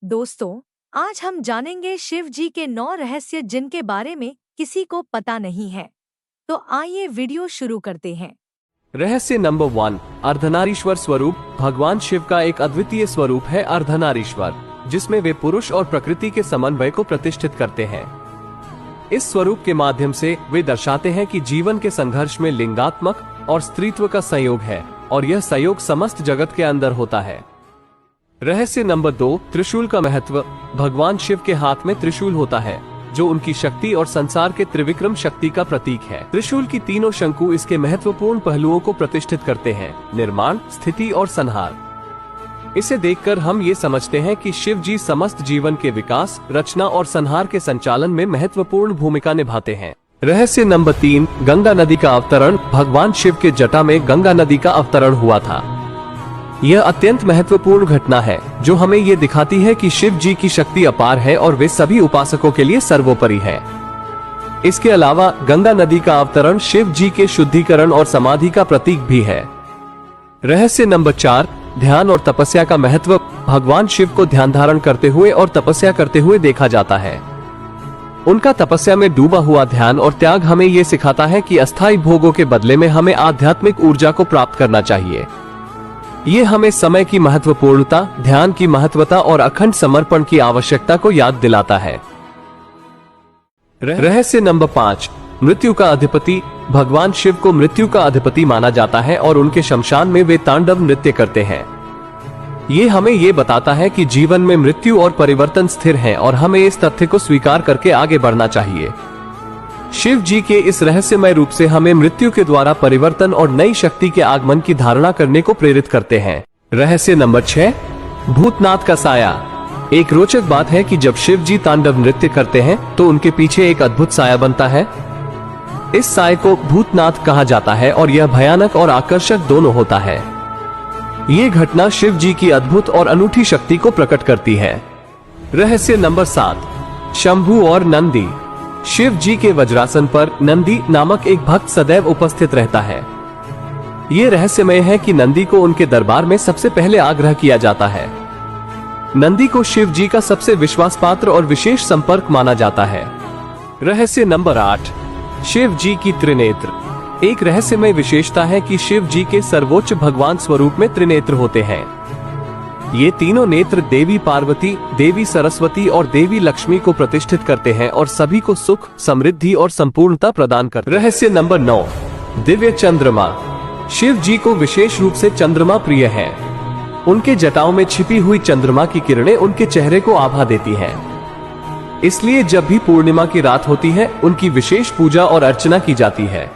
दोस्तों, आज हम जानेंगे शिव जी के 9 रहस्य जिनके बारे में किसी को पता नहीं है। तो आइए वीडियो शुरू करते हैं। रहस्य नंबर 1, अर्धनारीश्वर स्वरूप। भगवान शिव का एक अद्वितीय स्वरूप है अर्धनारीश्वर, जिसमें वे पुरुष और प्रकृति के समन्वय को प्रतिष्ठित करते हैं। इस स्वरूप के माध्यम से वे दर्शाते हैं कि जीवन के संघर्ष में लिंगात्मक और स्त्रीत्व का संयोग है, और यह संयोग समस्त जगत के अंदर होता है। रहस्य नंबर 2, त्रिशूल का महत्व। भगवान शिव के हाथ में त्रिशूल होता है, जो उनकी शक्ति और संसार के त्रिविक्रम शक्ति का प्रतीक है। त्रिशूल की तीनों शंकु इसके महत्वपूर्ण पहलुओं को प्रतिष्ठित करते हैं: निर्माण, स्थिति और संहार। इसे देखकर हम ये समझते हैं कि शिव जी समस्त जीवन के विकास, रचना और संहार के संचालन में महत्वपूर्ण भूमिका निभाते हैं। रहस्य नंबर 3, गंगा नदी का अवतरण। भगवान शिव के जटा में गंगा नदी का अवतरण हुआ था। यह अत्यंत महत्वपूर्ण घटना है, जो हमें ये दिखाती है कि शिव जी की शक्ति अपार है और वे सभी उपासकों के लिए सर्वोपरि है। इसके अलावा गंगा नदी का अवतरण शिव जी के शुद्धिकरण और समाधि का प्रतीक भी है। रहस्य नंबर 4, ध्यान और तपस्या का महत्व। भगवान शिव को ध्यान धारण करते हुए और तपस्या करते हुए देखा जाता है। उनका तपस्या में डूबा हुआ ध्यान और त्याग हमें ये सिखाता है कि अस्थायी भोगों के बदले में हमें आध्यात्मिक ऊर्जा को प्राप्त करना चाहिए। ये हमें समय की महत्वपूर्णता, ध्यान की महत्वता और अखंड समर्पण की आवश्यकता को याद दिलाता है। रहस्य नंबर 5, मृत्यु का अधिपति। भगवान शिव को मृत्यु का अधिपति माना जाता है और उनके शमशान में वे तांडव नृत्य करते हैं। ये हमें ये बताता है कि जीवन में मृत्यु और परिवर्तन स्थिर हैं और हमें इस तथ्य को स्वीकार करके आगे बढ़ना चाहिए। शिव जी के इस रहस्यमय रूप से हमें मृत्यु के द्वारा परिवर्तन और नई शक्ति के आगमन की धारणा करने को प्रेरित करते हैं। रहस्य नंबर 6, भूतनाथ का साया। एक रोचक बात है कि जब शिव जी तांडव नृत्य करते हैं तो उनके पीछे एक अद्भुत साया बनता है। इस साय को भूतनाथ कहा जाता है और यह भयानक और आकर्षक दोनों होता है। ये घटना शिव जी की अद्भुत और अनूठी शक्ति को प्रकट करती है। रहस्य नंबर 7, शंभु और नंदी। शिव जी के वज्रासन पर नंदी नामक एक भक्त सदैव उपस्थित रहता है। ये रहस्यमय है कि नंदी को उनके दरबार में सबसे पहले आग्रह किया जाता है। नंदी को शिव जी का सबसे विश्वास पात्र और विशेष संपर्क माना जाता है। रहस्य नंबर 8, शिव जी की त्रिनेत्र। एक रहस्यमय विशेषता है कि शिव जी के सर्वोच्च भगवान स्वरूप में त्रिनेत्र होते हैं। ये तीनों नेत्र देवी पार्वती, देवी सरस्वती और देवी लक्ष्मी को प्रतिष्ठित करते हैं और सभी को सुख, समृद्धि और संपूर्णता प्रदान करते हैं। रहस्य नंबर 9, दिव्य चंद्रमा। शिव जी को विशेष रूप से चंद्रमा प्रिय है। उनके जटाओं में छिपी हुई चंद्रमा की किरणें उनके चेहरे को आभा देती हैं। इसलिए जब भी पूर्णिमा की रात होती है, उनकी विशेष पूजा और अर्चना की जाती है।